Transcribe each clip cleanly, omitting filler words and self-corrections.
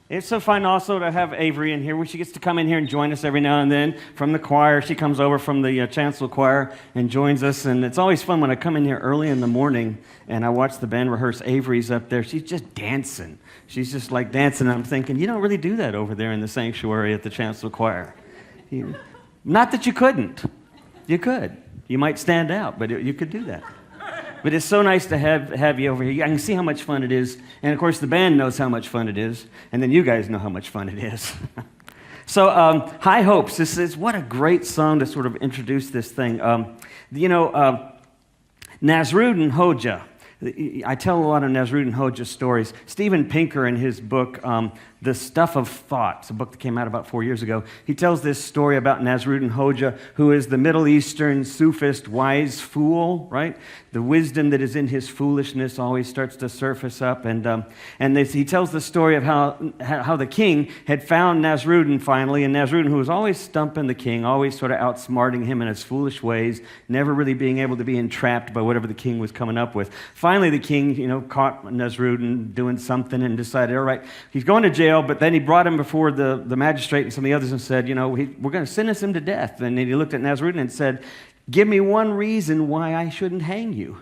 It's so fun also to have Avery in here, where she gets to come in here and join us every now and then from the choir. She comes over from the chancel choir and joins us, and it's always fun when I come in here early in the morning and I watch the band rehearse. Avery's up there. She's just dancing. She's just like dancing, and I'm thinking, you don't really do that over there in the sanctuary at the chancel choir. Not that you couldn't. You could. You might stand out, but you could do that. But it's so nice to have you over here. I can see how much fun it is. And, of course, the band knows how much fun it is. And then you guys know how much fun it is. So, High Hopes. This is what a great song to sort of introduce this thing. Nasrud and Hoja. I tell a lot of Nasrud and Hoja stories. Steven Pinker, in his book, The Stuff of Thought, a book that came out about 4 years ago, he tells this story about Nasrud and Hoja, who is the Middle Eastern Sufist wise fool, right? The wisdom that is in his foolishness always starts to surface up. He tells the story of how the king had found Nasrudin finally, and Nasrudin, who was always stumping the king, always sort of outsmarting him in his foolish ways, never really being able to be entrapped by whatever the king was coming up with. Finally, the king, caught Nasrudin doing something and decided, all right, he's going to jail, but then he brought him before the magistrate and some of the others and said, we're going to sentence him to death. And then he looked at Nasrudin and said, give me one reason why I shouldn't hang you.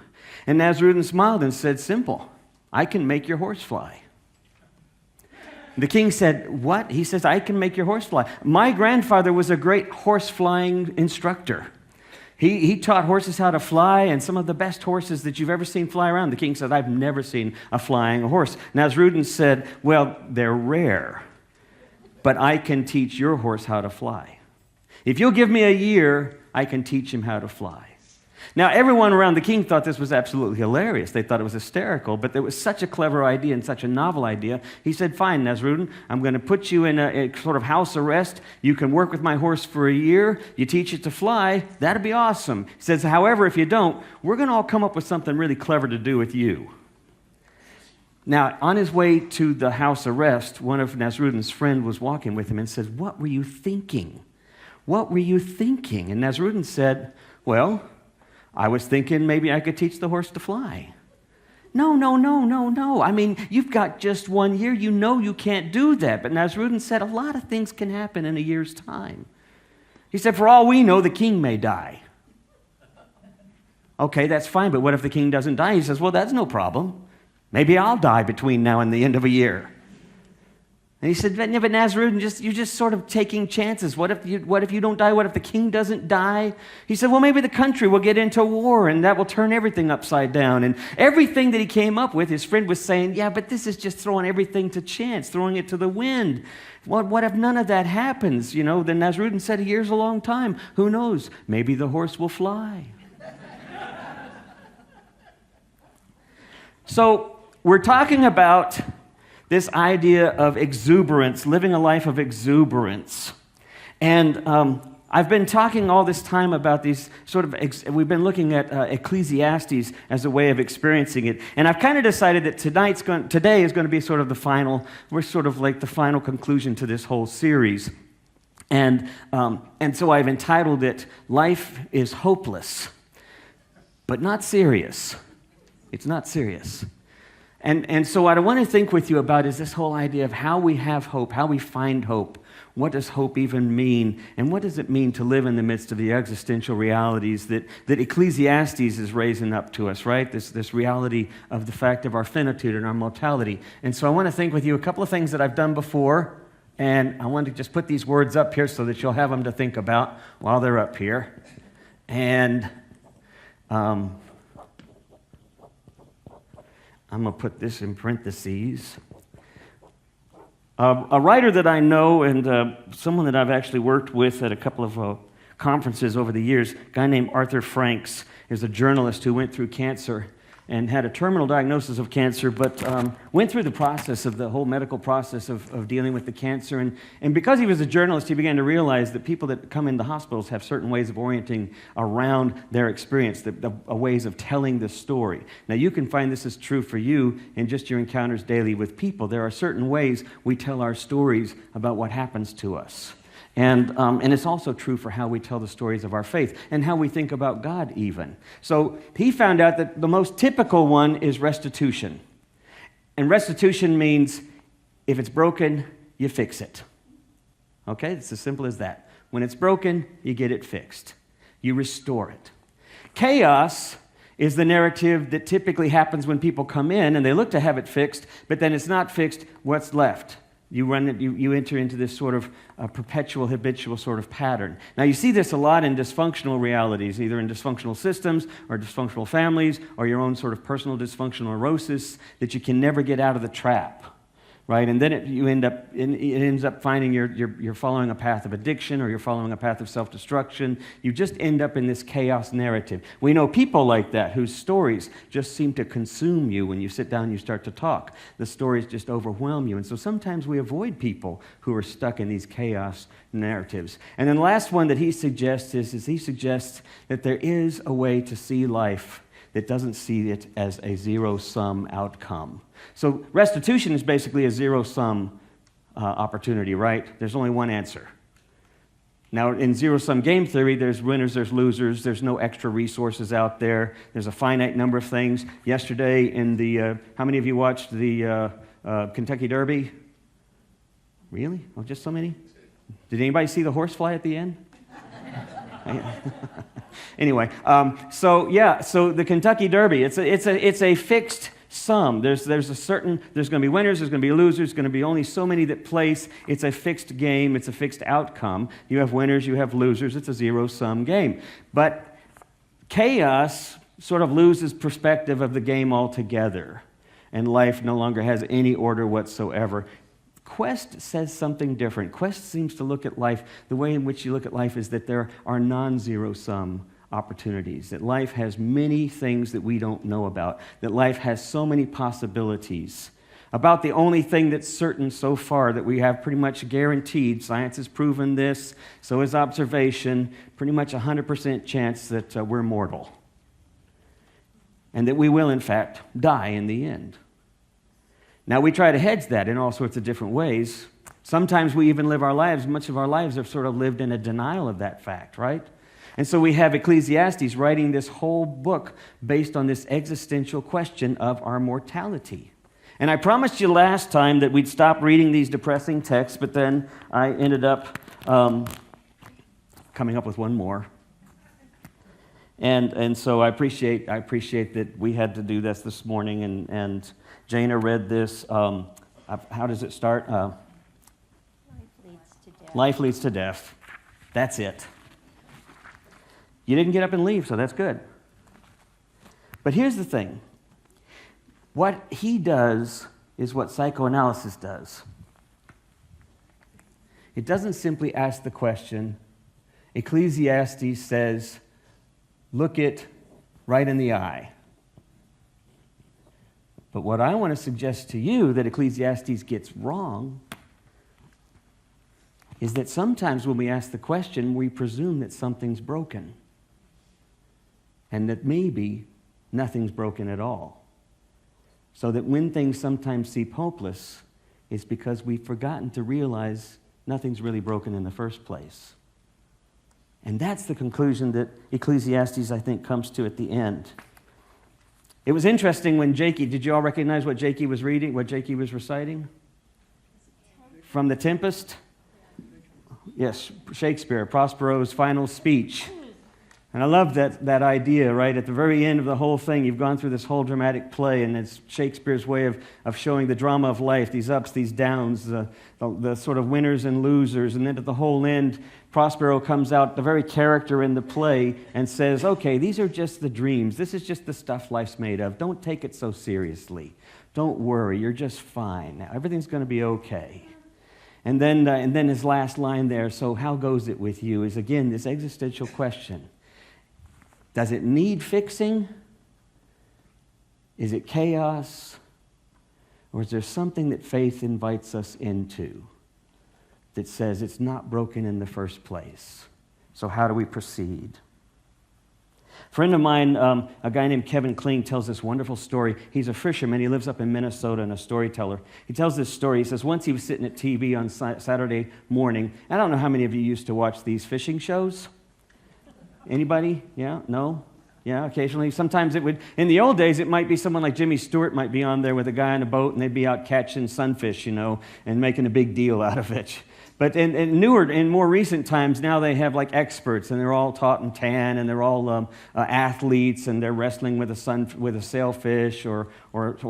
And Nasrudin smiled and said, simple, I can make your horse fly. The king said, what? He says, I can make your horse fly. My grandfather was a great horse flying instructor. He taught horses how to fly, and some of the best horses that you've ever seen fly around. The king said, I've never seen a flying horse. Nasrudin said, well, they're rare, but I can teach your horse how to fly. If you'll give me a year, I can teach him how to fly. Now, everyone around the king thought this was absolutely hilarious. They thought it was hysterical, but it was such a clever idea and such a novel idea. He said, fine, Nasrudin, I'm going to put you in a sort of house arrest. You can work with my horse for a year. You teach it to fly. That'd be awesome. He says, however, if you don't, we're going to all come up with something really clever to do with you. Now, on his way to the house arrest, one of Nasrudin's friends was walking with him and said, what were you thinking? What were you thinking? And Nasrudin said, well, I was thinking maybe I could teach the horse to fly. No. I mean, you've got just 1 year. You know you can't do that. But Nasrudin said a lot of things can happen in a year's time. He said, for all we know, the king may die. Okay, that's fine, but what if the king doesn't die? He says, well, that's no problem. Maybe I'll die between now and the end of a year. And he said, but Nasrudin, you're just sort of taking chances. What if you don't die? What if the king doesn't die? He said, well, maybe the country will get into war, and that will turn everything upside down. And everything that he came up with, his friend was saying, yeah, but this is just throwing everything to chance, throwing it to the wind. What if none of that happens? Then Nasrudin said, a year's a long time. Who knows? Maybe the horse will fly. So we're talking about this idea of exuberance, living a life of exuberance. And I've been talking all this time about these sort of, we've been looking at Ecclesiastes as a way of experiencing it. And I've kind of decided that today is going to be sort of we're sort of like the final conclusion to this whole series. And so I've entitled it, Life is Hopeless, but not serious. It's not serious. And so what I want to think with you about is this whole idea of how we have hope, how we find hope. What does hope even mean? And what does it mean to live in the midst of the existential realities that Ecclesiastes is raising up to us, right? This reality of the fact of our finitude and our mortality. And so I want to think with you a couple of things that I've done before, and I want to just put these words up here so that you'll have them to think about while they're up here. And I'm going to put this in parentheses. A writer that I know and someone that I've actually worked with at a couple of conferences over the years, a guy named Arthur Franks, is a journalist who went through cancer and had a terminal diagnosis of cancer, but went through the process of the whole medical process of dealing with the cancer. And because he was a journalist, he began to realize that people that come into hospitals have certain ways of orienting around their experience, the ways of telling the story. Now, you can find this is true for you in just your encounters daily with people. There are certain ways we tell our stories about what happens to us. And it's also true for how we tell the stories of our faith and how we think about God even. So he found out that the most typical one is restitution. And restitution means if it's broken, you fix it. Okay? It's as simple as that. When it's broken, you get it fixed. You restore it. Chaos is the narrative that typically happens when people come in and they look to have it fixed, but then it's not fixed. What's left? You enter into this sort of perpetual, habitual sort of pattern. Now, you see this a lot in dysfunctional realities, either in dysfunctional systems or dysfunctional families or your own sort of personal dysfunctional neurosis, that you can never get out of the trap, right? And then it ends up finding you're following a path of addiction or you're following a path of self-destruction. You just end up in this chaos narrative. We know people like that whose stories just seem to consume you when you sit down and you start to talk. The stories just overwhelm you. And so sometimes we avoid people who are stuck in these chaos narratives. And then the last one that he suggests is he suggests that there is a way to see life that doesn't see it as a zero-sum outcome. So restitution is basically a zero-sum opportunity, right? There's only one answer. Now, in zero-sum game theory, there's winners, there's losers, there's no extra resources out there, there's a finite number of things. Yesterday in the, how many of you watched the Kentucky Derby? Really? Oh, just so many? Did anybody see the horsefly at the end? Anyway, so the Kentucky Derby, it's a fixed sum. There's going to be winners, there's going to be losers, there's going to be only so many that place. It's a fixed game, it's a fixed outcome. You have winners, you have losers, it's a zero-sum game. But chaos sort of loses perspective of the game altogether, and life no longer has any order whatsoever. Quest says something different. Quest seems to look at life, the way in which you look at life is that there are non-zero-sum opportunities, that life has many things that we don't know about, that life has so many possibilities. About the only thing that's certain so far that we have pretty much guaranteed, science has proven this, so is observation, pretty much 100% chance that we're mortal. And that we will, in fact, die in the end. Now, we try to hedge that in all sorts of different ways. Sometimes we even live our lives, much of our lives have sort of lived in a denial of that fact, right? And so we have Ecclesiastes writing this whole book based on this existential question of our mortality. And I promised you last time that we'd stop reading these depressing texts, but then I ended up coming up with one more. And so I appreciate that we had to do this morning, and Jana read this. How does it start? Life leads to death. Life leads to death. That's it. You didn't get up and leave, so that's good. But here's the thing. What he does is what psychoanalysis does. It doesn't simply ask the question. Ecclesiastes says, look it right in the eye. But what I want to suggest to you that Ecclesiastes gets wrong is that sometimes when we ask the question, we presume that something's broken and that maybe nothing's broken at all. So that when things sometimes seem hopeless, it's because we've forgotten to realize nothing's really broken in the first place. And that's the conclusion that Ecclesiastes, I think, comes to at the end. It was interesting when Jakey, did you all recognize what Jakey was reading, what Jakey was reciting? From The Tempest? Yes, Shakespeare, Prospero's final speech. And I love that idea, right? At the very end of the whole thing, you've gone through this whole dramatic play, and it's Shakespeare's way of showing the drama of life, these ups, these downs, the sort of winners and losers. And then at the whole end, Prospero comes out, the very character in the play, and says, okay, these are just the dreams. This is just the stuff life's made of. Don't take it so seriously. Don't worry. You're just fine. Everything's going to be okay. And then his last line there, so how goes it with you, is again this existential question. Does it need fixing? Is it chaos? Or is there something that faith invites us into that says it's not broken in the first place? So how do we proceed? A friend of mine, a guy named Kevin Kling, tells this wonderful story. He's a fisherman. He lives up in Minnesota and a storyteller. He tells this story. He says once he was sitting at TV on Saturday morning. I don't know how many of you used to watch these fishing shows. Anybody? Yeah? No? Yeah, occasionally. Sometimes it would, in the old days, it might be someone like Jimmy Stewart might be on there with a guy in a boat, and they'd be out catching sunfish, and making a big deal out of it. But in more recent times, now they have like experts, and they're all taught in tan, and they're all athletes, and they're wrestling with a sailfish or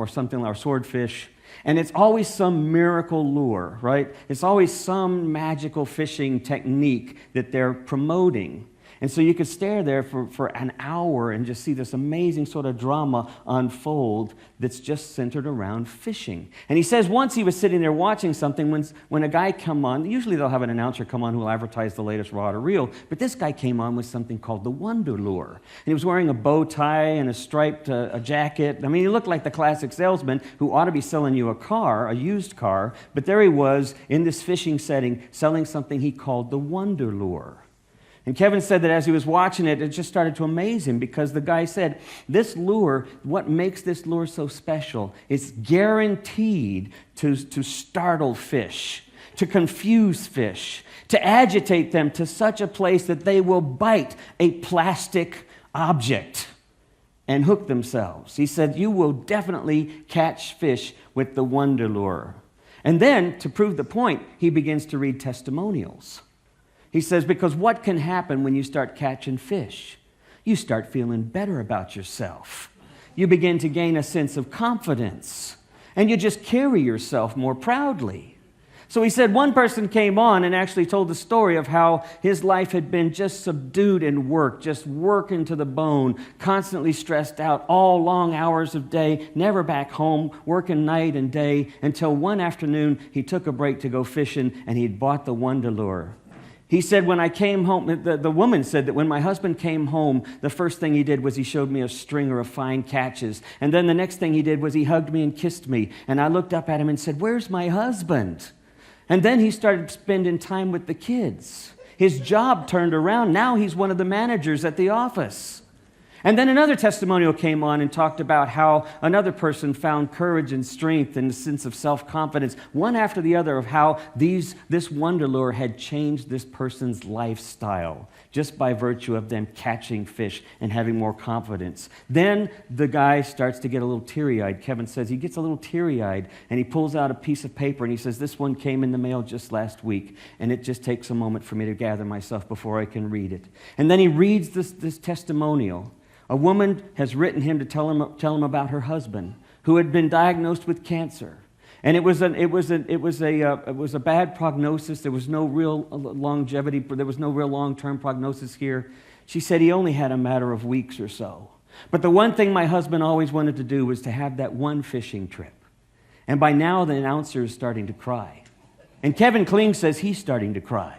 something, or swordfish. And it's always some miracle lure, right? It's always some magical fishing technique that they're promoting. And so you could stare there for an hour and just see this amazing sort of drama unfold that's just centered around fishing. And he says once he was sitting there watching something when a guy come on, usually they'll have an announcer come on who will advertise the latest rod or reel, but this guy came on with something called the Wonder Lure. And he was wearing a bow tie and a striped a jacket. I mean, he looked like the classic salesman who ought to be selling you a used car, but there he was in this fishing setting selling something he called the Wonder Lure. And Kevin said that as he was watching it, it just started to amaze him because the guy said, this lure, what makes this lure so special is guaranteed to startle fish, to confuse fish, to agitate them to such a place that they will bite a plastic object and hook themselves. He said, you will definitely catch fish with the Wonder Lure. And then, to prove the point, he begins to read testimonials. He says, because what can happen when you start catching fish? You start feeling better about yourself. You begin to gain a sense of confidence, and you just carry yourself more proudly. So he said one person came on and actually told the story of how his life had been just subdued in work, just working to the bone, constantly stressed out, all long hours of day, never back home, working night and day, until one afternoon he took a break to go fishing, and he'd bought the Wonder Lure. He said, when I came home, the woman said that when my husband came home, the first thing he did was he showed me a stringer of fine catches. And then the next thing he did was he hugged me and kissed me. And I looked up at him and said, where's my husband? And then he started spending time with the kids. His job turned around. Now he's one of the managers at the office. And then another testimonial came on and talked about how another person found courage and strength and a sense of self-confidence, one after the other, of how this Wonder Lure had changed this person's lifestyle just by virtue of them catching fish and having more confidence. Then the guy starts to get a little teary-eyed. Kevin says he gets a little teary-eyed, and he pulls out a piece of paper, and he says, this one came in the mail just last week, and it just takes a moment for me to gather myself before I can read it. And then he reads this testimonial. A woman has written him to tell him about her husband, who had been diagnosed with cancer, and it was a bad prognosis. There was no real longevity. There was no real long-term prognosis here. She said he only had a matter of weeks or so. But the one thing my husband always wanted to do was to have that one fishing trip. And by now the announcer is starting to cry, and Kevin Kling says he's starting to cry.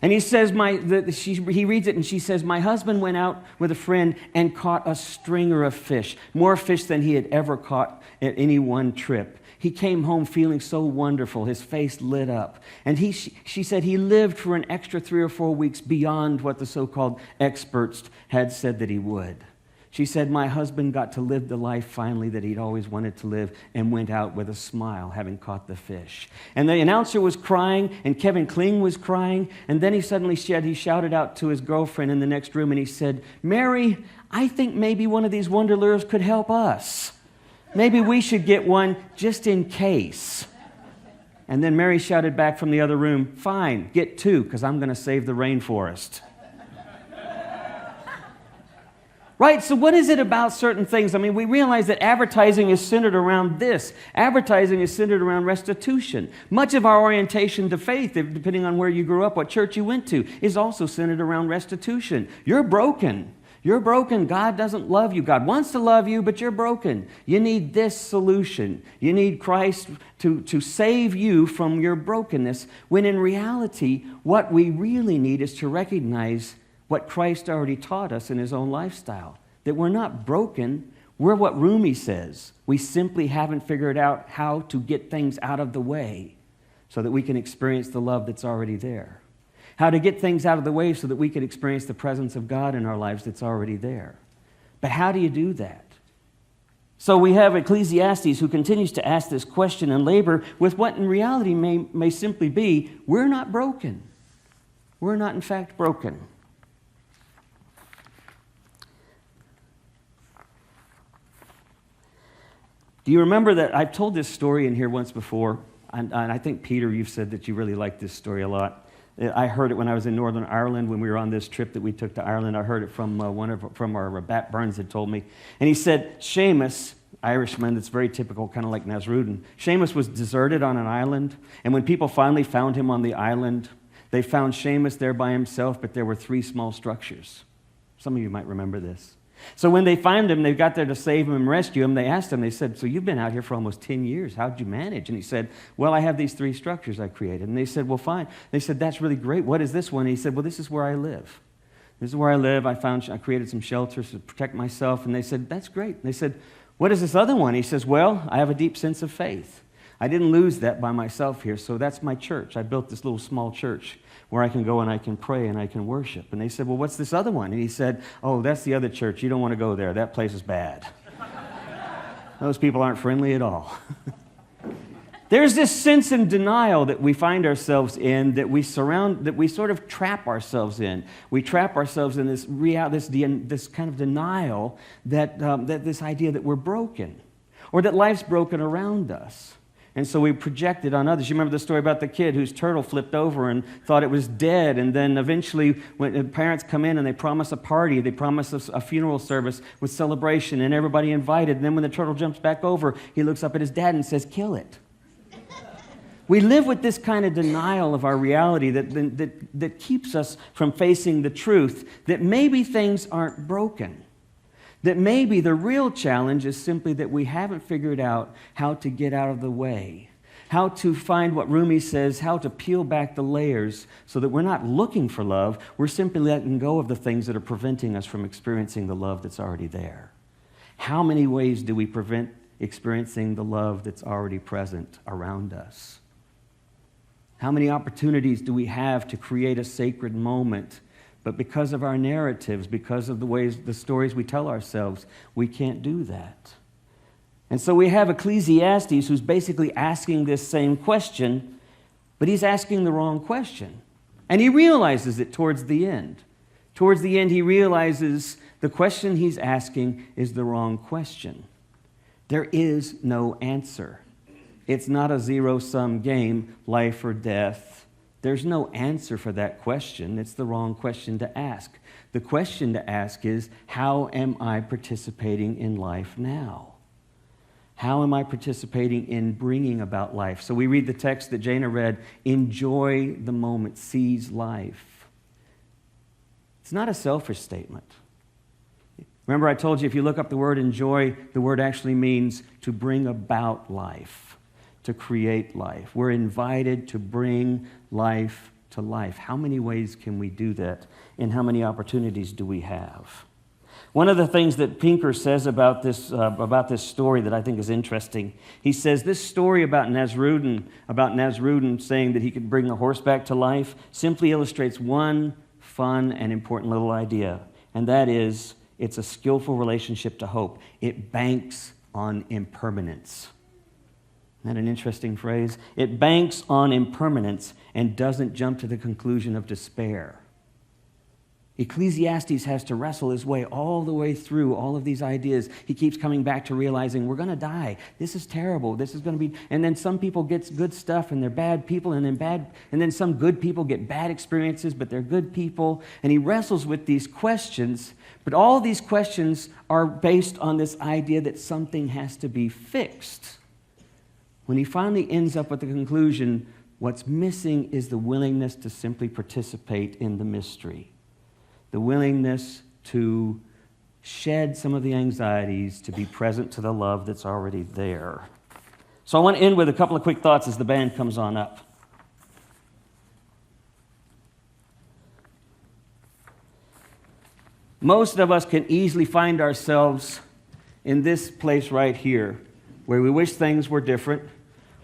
And he says, he reads it, and she says, my husband went out with a friend and caught a stringer of fish, more fish than he had ever caught at any one trip. He came home feeling so wonderful. His face lit up. And she said he lived for an extra 3 or 4 weeks beyond what the so-called experts had said that he would. She said, my husband got to live the life finally that he'd always wanted to live, and went out with a smile, having caught the fish. And the announcer was crying, and Kevin Kling was crying, and then he shouted out to his girlfriend in the next room, and he said, Mary, I think maybe one of these Wonder Lures could help us. Maybe we should get one just in case. And then Mary shouted back from the other room, fine, get 2, because I'm going to save the rainforest. Right, so what is it about certain things? I mean, we realize that advertising is centered around this. Advertising is centered around restitution. Much of our orientation to faith, depending on where you grew up, what church you went to, is also centered around restitution. You're broken. You're broken. God doesn't love you. God wants to love you, but you're broken. You need this solution. You need Christ to save you from your brokenness, when in reality, what we really need is to recognize what Christ already taught us in his own lifestyle, that we're not broken. We're what Rumi says. We simply haven't figured out how to get things out of the way so that we can experience the love that's already there. How to get things out of the way so that we can experience the presence of God in our lives that's already there. But how do you do that? So we have Ecclesiastes, who continues to ask this question and labor with what in reality may simply be, we're not broken. We're not in fact broken. Do you remember that I've told this story in here once before? And I think, Peter, you've said that you really like this story a lot. I heard it when I was in Northern Ireland when we were on this trip that we took to Ireland. I heard it from our Bat Burns had told me. And he said, Seamus, Irishman, that's very typical, kind of like Nasrudin. Seamus was deserted on an island. And when people finally found him on the island, they found Seamus there by himself, but there were 3 small structures. Some of you might remember this. So when they found him, they got there to save him and rescue him. They asked him, they said, so you've been out here for almost 10 years. How'd you manage? And he said, well, I have these 3 structures I created. And they said, well, fine. They said, that's really great. What is this one? And he said, well, this is where I live. This is where I live. I created some shelters to protect myself. And they said, that's great. And they said, what is this other one? He says, well, I have a deep sense of faith. I didn't lose that by myself here, so that's my church. I built this little small church where I can go and I can pray and I can worship. And they said, well, what's this other one? And he said, oh, that's the other church. You don't want to go there. That place is bad. Those people aren't friendly at all. There's this sense in denial that we find ourselves in, that we sort of trap ourselves in. We trap ourselves in this kind of denial that this idea that we're broken or that life's broken around us. And so we project it on others. You remember the story about the kid whose turtle flipped over and thought it was dead. And then eventually when the parents come in and they promise a party, they promise a funeral service with celebration and everybody invited. And then when the turtle jumps back over, he looks up at his dad and says, kill it. We live with this kind of denial of our reality that keeps us from facing the truth that maybe things aren't broken. That maybe the real challenge is simply that we haven't figured out how to get out of the way, how to find what Rumi says, how to peel back the layers so that we're not looking for love, we're simply letting go of the things that are preventing us from experiencing the love that's already there. How many ways do we prevent experiencing the love that's already present around us? How many opportunities do we have to create a sacred moment? But because of our narratives, because of the stories we tell ourselves, we can't do that. And so we have Ecclesiastes who's basically asking this same question, but he's asking the wrong question. And he realizes it towards the end. Towards the end, he realizes the question he's asking is the wrong question. There is no answer. It's not a zero-sum game, life or death. There's no answer for that question. It's the wrong question to ask. The question to ask is, how am I participating in life now? How am I participating in bringing about life? So we read the text that Jana read, enjoy the moment, seize life. It's not a selfish statement. Remember I told you if you look up the word enjoy, the word actually means to bring about life. To create life. We're invited to bring life to life. How many ways can we do that? And how many opportunities do we have? One of the things that Pinker says about this story that I think is interesting, he says this story about Nasrudin saying that he could bring a horse back to life simply illustrates one fun and important little idea, and that is it's a skillful relationship to hope. It banks on impermanence. Isn't that an interesting phrase? It banks on impermanence and doesn't jump to the conclusion of despair. Ecclesiastes has to wrestle his way all the way through all of these ideas. He keeps coming back to realizing we're going to die. This is terrible. This is going to be... And then some people get good stuff and they're bad people, and then some good people get bad experiences, but they're good people. And he wrestles with these questions, but all these questions are based on this idea that something has to be fixed. When he finally ends up with the conclusion, what's missing is the willingness to simply participate in the mystery. The willingness to shed some of the anxieties, to be present to the love that's already there. So I want to end with a couple of quick thoughts as the band comes on up. Most of us can easily find ourselves in this place right here, where we wish things were different,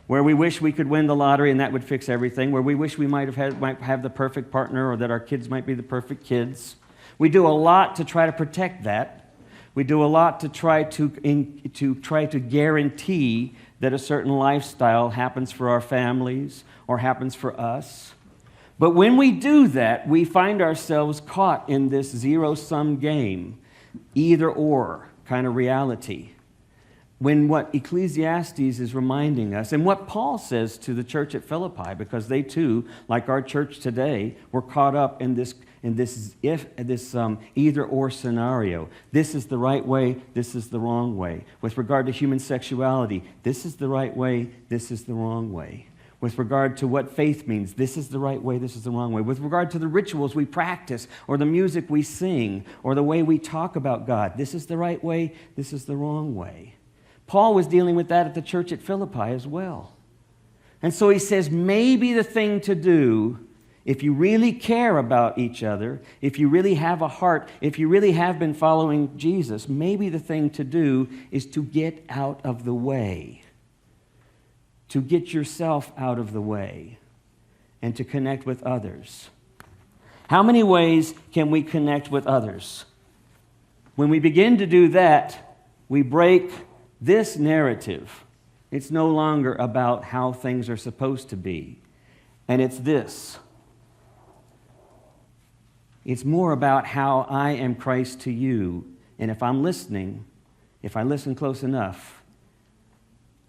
where we wish we could win the lottery and that would fix everything, where we wish we might have the perfect partner or that our kids might be the perfect kids. We do a lot to try to protect that. We do a lot to try to guarantee that a certain lifestyle happens for our families or happens for us. But when we do that, we find ourselves caught in this zero-sum game, either-or kind of reality, when what Ecclesiastes is reminding us, and what Paul says to the church at Philippi, because they too, like our church today, were caught up in this either-or scenario. This is the right way, this is the wrong way. With regard to human sexuality, this is the right way, this is the wrong way. With regard to what faith means, this is the right way, this is the wrong way. With regard to the rituals we practice, or the music we sing, or the way we talk about God, this is the right way, this is the wrong way. Paul was dealing with that at the church at Philippi as well. And so he says, maybe the thing to do, if you really care about each other, if you really have a heart, if you really have been following Jesus, maybe the thing to do is to get out of the way, to get yourself out of the way, and to connect with others. How many ways can we connect with others? When we begin to do that, we break this narrative. It's no longer about how things are supposed to be. And it's this. It's more about how I am Christ to you. And if I'm listening, if I listen close enough,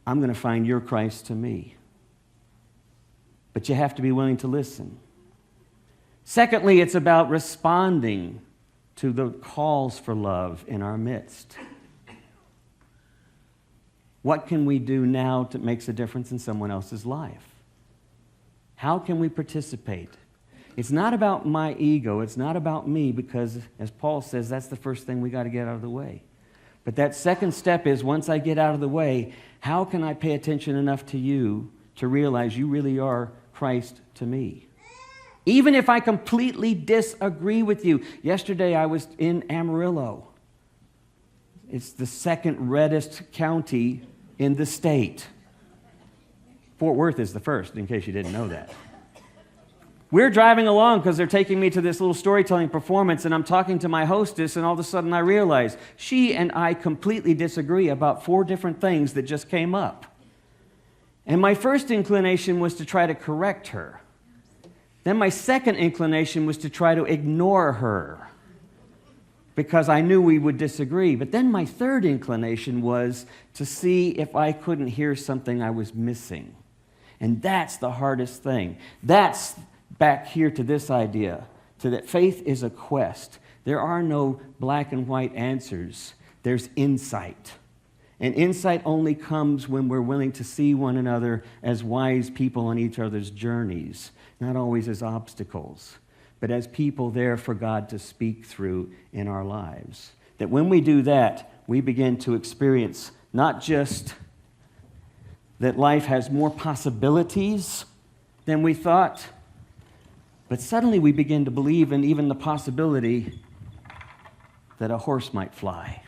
I'm going to find your Christ to me. But you have to be willing to listen. Secondly, it's about responding to the calls for love in our midst. What can we do now that makes a difference in someone else's life? How can we participate? It's not about my ego. It's not about me, because, as Paul says, that's the first thing we got to get out of the way. But that second step is, once I get out of the way, how can I pay attention enough to you to realize you really are Christ to me? Even if I completely disagree with you. Yesterday I was in Amarillo. It's the second reddest county in the state. Fort Worth is the first, in case you didn't know that. We're driving along because they're taking me to this little storytelling performance, and I'm talking to my hostess, and all of a sudden I realize she and I completely disagree about 4 different things that just came up. And my first inclination was to try to correct her. Then my second inclination was to try to ignore her, because I knew we would disagree. But then my third inclination was to see if I couldn't hear something I was missing. And that's the hardest thing. That's back here to this idea, to that faith is a quest. There are no black and white answers. There's insight. And insight only comes when we're willing to see one another as wise people on each other's journeys, not always as obstacles, but as people there for God to speak through in our lives. That when we do that, we begin to experience not just that life has more possibilities than we thought, but suddenly we begin to believe in even the possibility that a horse might fly.